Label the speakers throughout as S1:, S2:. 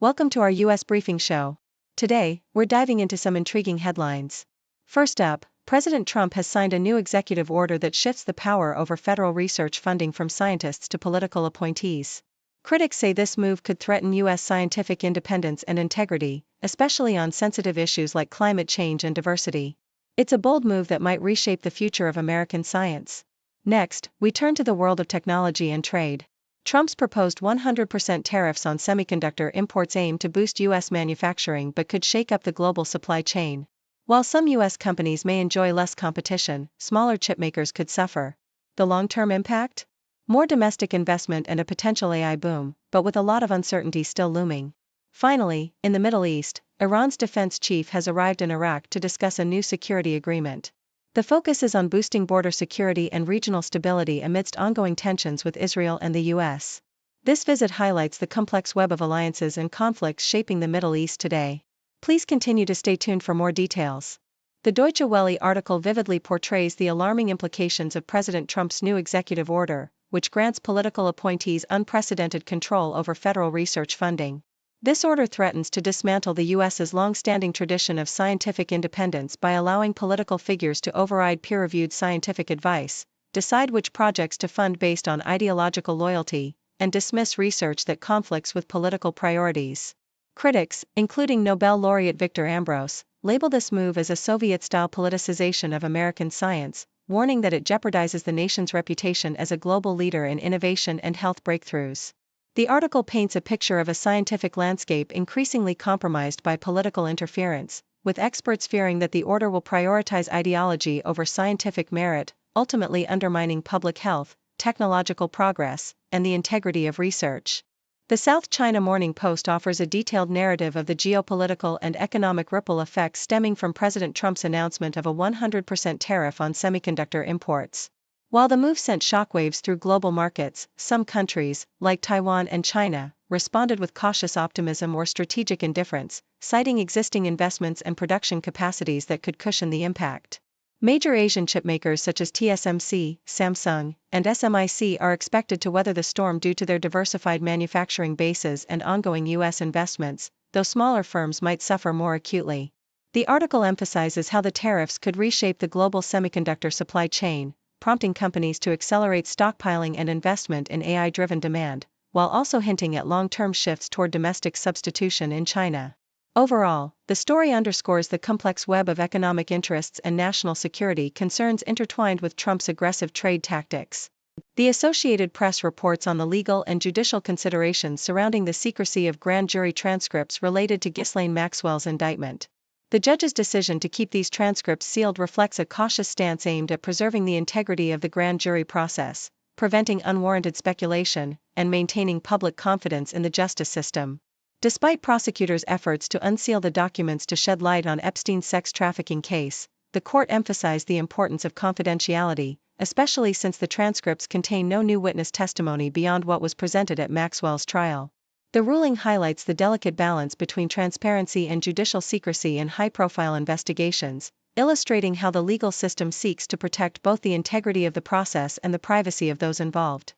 S1: Welcome to our U.S. briefing show. Today, we're diving into some intriguing headlines. First up, President Trump has signed a new executive order that shifts the power over federal research funding from scientists to political appointees. Critics say this move could threaten U.S. scientific independence and integrity, especially on sensitive issues like climate change and diversity. It's a bold move that might reshape the future of American science. Next, we turn to the world of technology and trade. Trump's proposed 100% tariffs on semiconductor imports aim to boost U.S. manufacturing but could shake up the global supply chain. While some U.S. companies may enjoy less competition, smaller chipmakers could suffer. The long-term impact? More domestic investment and a potential AI boom, but with a lot of uncertainty still looming. Finally, in the Middle East, Iran's defense chief has arrived in Iraq to discuss a new security agreement. The focus is on boosting border security and regional stability amidst ongoing tensions with Israel and the U.S. This visit highlights the complex web of alliances and conflicts shaping the Middle East today. Please continue to stay tuned for more details. The Deutsche Welle article vividly portrays the alarming implications of President Trump's new executive order, which grants political appointees unprecedented control over federal research funding. This order threatens to dismantle the U.S.'s long-standing tradition of scientific independence by allowing political figures to override peer-reviewed scientific advice, decide which projects to fund based on ideological loyalty, and dismiss research that conflicts with political priorities. Critics, including Nobel laureate Victor Ambros, label this move as a Soviet-style politicization of American science, warning that it jeopardizes the nation's reputation as a global leader in innovation and health breakthroughs. The article paints a picture of a scientific landscape increasingly compromised by political interference, with experts fearing that the order will prioritize ideology over scientific merit, ultimately undermining public health, technological progress, and the integrity of research. The South China Morning Post offers a detailed narrative of the geopolitical and economic ripple effects stemming from President Trump's announcement of a 100% tariff on semiconductor imports. While the move sent shockwaves through global markets, some countries, like Taiwan and China, responded with cautious optimism or strategic indifference, citing existing investments and production capacities that could cushion the impact. Major Asian chipmakers such as TSMC, Samsung, and SMIC are expected to weather the storm due to their diversified manufacturing bases and ongoing U.S. investments, though smaller firms might suffer more acutely. The article emphasizes how the tariffs could reshape the global semiconductor supply chain, prompting companies to accelerate stockpiling and investment in AI-driven demand, while also hinting at long-term shifts toward domestic substitution in China. Overall, the story underscores the complex web of economic interests and national security concerns intertwined with Trump's aggressive trade tactics. The Associated Press reports on the legal and judicial considerations surrounding the secrecy of grand jury transcripts related to Ghislaine Maxwell's indictment. The judge's decision to keep these transcripts sealed reflects a cautious stance aimed at preserving the integrity of the grand jury process, preventing unwarranted speculation, and maintaining public confidence in the justice system. Despite prosecutors' efforts to unseal the documents to shed light on Epstein's sex trafficking case, the court emphasized the importance of confidentiality, especially since the transcripts contain no new witness testimony beyond what was presented at Maxwell's trial. The ruling highlights the delicate balance between transparency and judicial secrecy in high-profile investigations, illustrating how the legal system seeks to protect both the integrity of the process and the privacy of those involved.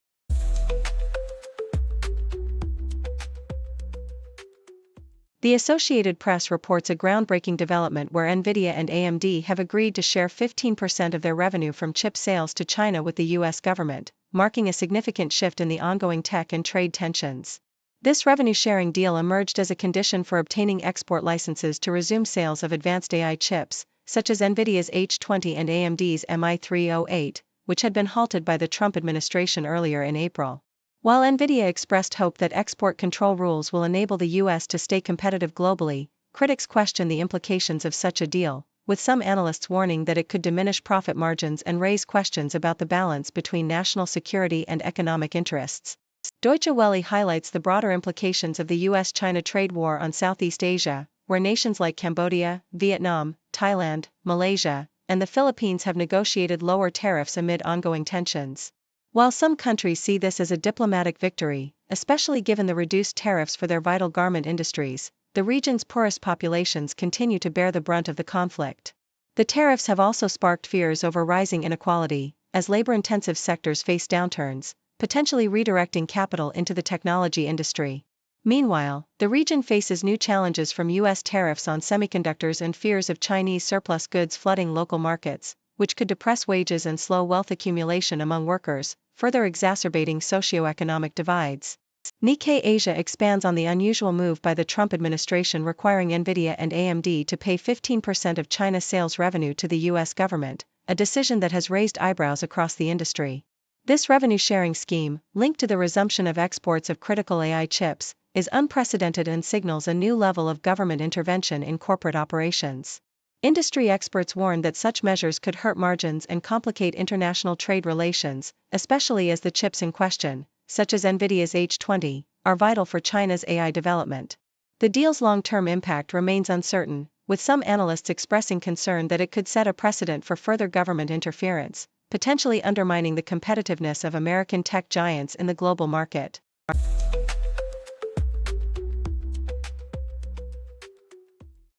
S1: The Associated Press reports a groundbreaking development where NVIDIA and AMD have agreed to share 15% of their revenue from chip sales to China with the U.S. government, marking a significant shift in the ongoing tech and trade tensions. This revenue-sharing deal emerged as a condition for obtaining export licenses to resume sales of advanced AI chips, such as NVIDIA's H20 and AMD's MI308, which had been halted by the Trump administration earlier in April. While NVIDIA expressed hope that export control rules will enable the U.S. to stay competitive globally, critics question the implications of such a deal, with some analysts warning that it could diminish profit margins and raise questions about the balance between national security and economic interests. Deutsche Welle highlights the broader implications of the U.S.-China trade war on Southeast Asia, where nations like Cambodia, Vietnam, Thailand, Malaysia, and the Philippines have negotiated lower tariffs amid ongoing tensions. While some countries see this as a diplomatic victory, especially given the reduced tariffs for their vital garment industries, the region's poorest populations continue to bear the brunt of the conflict. The tariffs have also sparked fears over rising inequality, as labor-intensive sectors face downturns, potentially redirecting capital into the technology industry. Meanwhile, the region faces new challenges from U.S. tariffs on semiconductors and fears of Chinese surplus goods flooding local markets, which could depress wages and slow wealth accumulation among workers, further exacerbating socioeconomic divides. Nikkei Asia expands on the unusual move by the Trump administration requiring Nvidia and AMD to pay 15% of China's sales revenue to the U.S. government, a decision that has raised eyebrows across the industry. This revenue-sharing scheme, linked to the resumption of exports of critical AI chips, is unprecedented and signals a new level of government intervention in corporate operations. Industry experts warn that such measures could hurt margins and complicate international trade relations, especially as the chips in question, such as Nvidia's H20, are vital for China's AI development. The deal's long-term impact remains uncertain, with some analysts expressing concern that it could set a precedent for further government interference, potentially undermining the competitiveness of American tech giants in the global market.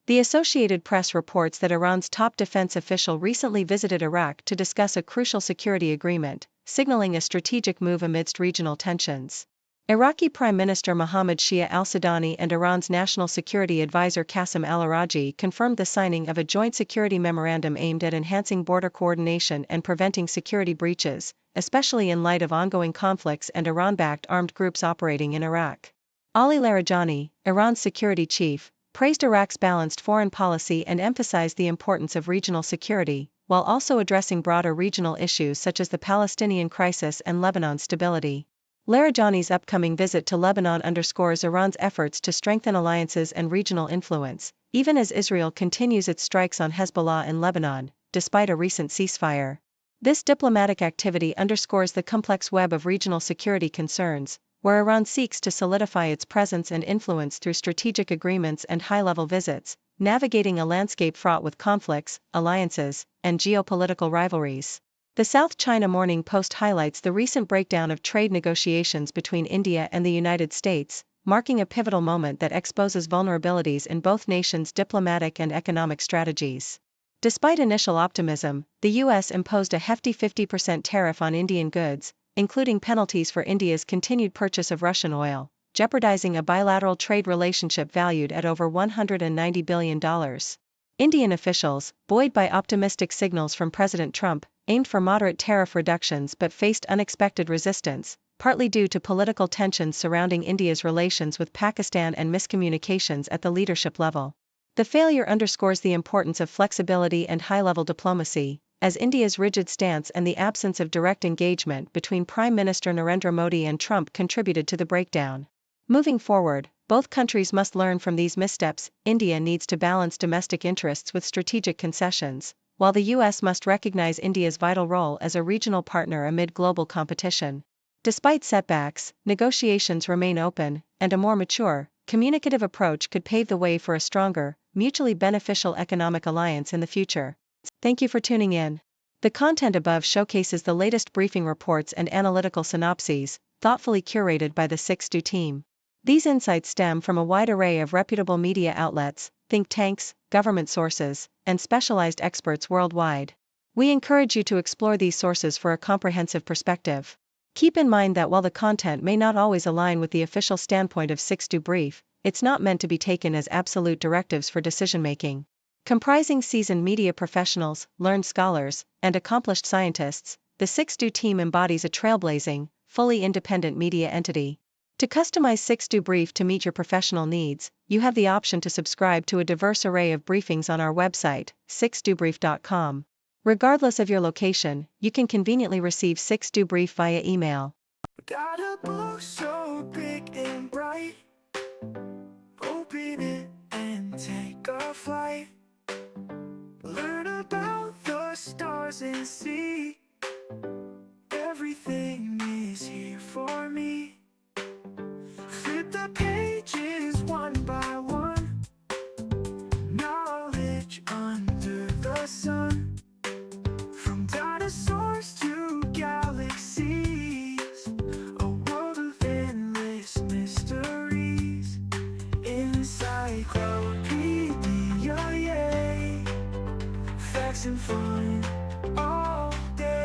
S1: The Associated Press reports that Iran's top defense official recently visited Iraq to discuss a crucial security agreement, signaling a strategic move amidst regional tensions. Iraqi Prime Minister Mohammad Shia al-Sudani and Iran's National Security Advisor Qasem al-Araji confirmed the signing of a joint security memorandum aimed at enhancing border coordination and preventing security breaches, especially in light of ongoing conflicts and Iran-backed armed groups operating in Iraq. Ali Larijani, Iran's security chief, praised Iraq's balanced foreign policy and emphasized the importance of regional security, while also addressing broader regional issues such as the Palestinian crisis and Lebanon's stability. Larijani's upcoming visit to Lebanon underscores Iran's efforts to strengthen alliances and regional influence, even as Israel continues its strikes on Hezbollah in Lebanon, despite a recent ceasefire. This diplomatic activity underscores the complex web of regional security concerns, where Iran seeks to solidify its presence and influence through strategic agreements and high-level visits, navigating a landscape fraught with conflicts, alliances, and geopolitical rivalries. The South China Morning Post highlights the recent breakdown of trade negotiations between India and the United States, marking a pivotal moment that exposes vulnerabilities in both nations' diplomatic and economic strategies. Despite initial optimism, the U.S. imposed a hefty 50% tariff on Indian goods, including penalties for India's continued purchase of Russian oil, jeopardizing a bilateral trade relationship valued at over $190 billion. Indian officials, buoyed by optimistic signals from President Trump, aimed for moderate tariff reductions but faced unexpected resistance, partly due to political tensions surrounding India's relations with Pakistan and miscommunications at the leadership level. The failure underscores the importance of flexibility and high-level diplomacy, as India's rigid stance and the absence of direct engagement between Prime Minister Narendra Modi and Trump contributed to the breakdown. Moving forward, both countries must learn from these missteps. India needs to balance domestic interests with strategic concessions, while the U.S. must recognize India's vital role as a regional partner amid global competition. Despite setbacks, negotiations remain open, and a more mature, communicative approach could pave the way for a stronger, mutually beneficial economic alliance in the future. Thank you for tuning in. The content above showcases the latest briefing reports and analytical synopses, thoughtfully curated by the 6Do team. These insights stem from a wide array of reputable media outlets, think tanks, government sources, and specialized experts worldwide. We encourage you to explore these sources for a comprehensive perspective. Keep in mind that while the content may not always align with the official standpoint of 6Do Brief, it's not meant to be taken as absolute directives for decision-making. Comprising seasoned media professionals, learned scholars, and accomplished scientists, the 6Do team embodies a trailblazing, fully independent media entity. To customize 6Do Brief to meet your professional needs, you have the option to subscribe to a diverse array of briefings on our website, 6dobrief.com. Regardless of your location, you can conveniently receive 6Do Brief via email.
S2: Got a book so big and bright, open it and take a flight. Learn about the stars and see, everything is here for me. Flip the pages one by one, knowledge under the sun. From dinosaurs to galaxies, a world of endless mysteries. Encyclopedia, yay, facts and fun all day.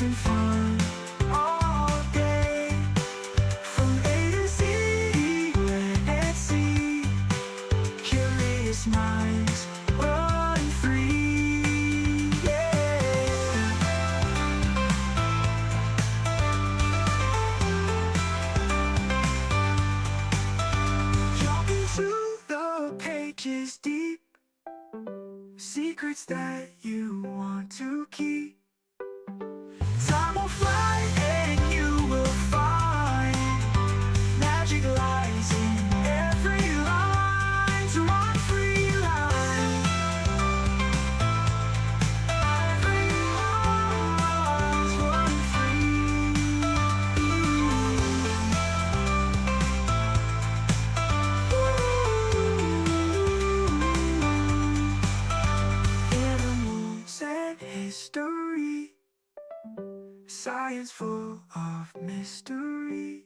S2: and fun all day. From A to Z, let's see. Curious minds run free. Yeah. Jump into the pages deep. Secrets that you want to keep. Time will fly and you will find magic lies in every line. To run free line. Every line's run free. Animals and history. Science full of mystery.